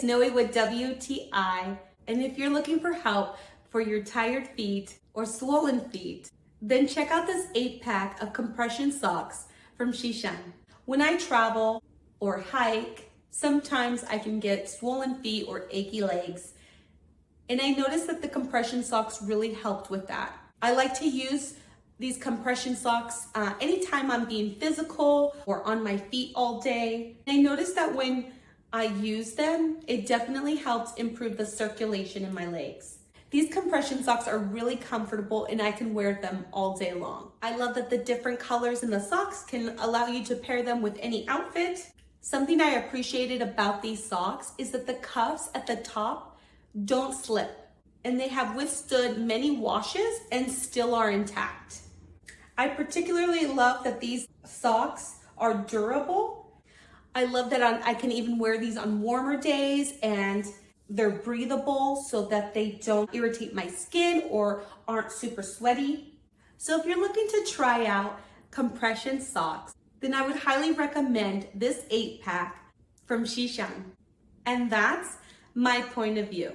it's Noe with WTI, and if you're looking for help for your tired feet or swollen feet, then check out this 8-pack of compression socks from QUXIANG. When I travel or hike, sometimes I can get swollen feet or achy legs, and I noticed that the compression socks really helped with that. I like to use these compression socks anytime I'm being physical or on my feet all day. I noticed that when I use them, it definitely helps improve the circulation in my legs. These compression socks are really comfortable and I can wear them all day long. I love that the different colors in the socks can allow you to pair them with any outfit. Something I appreciated about these socks is that the cuffs at the top don't slip, and they have withstood many washes and still are intact. I particularly love that these socks are durable. I love that I can even wear these on warmer days, and they're breathable so that they don't irritate my skin or aren't super sweaty. So if you're looking to try out compression socks, then I would highly recommend this 8-pack from QUXIANG. And that's my point of view.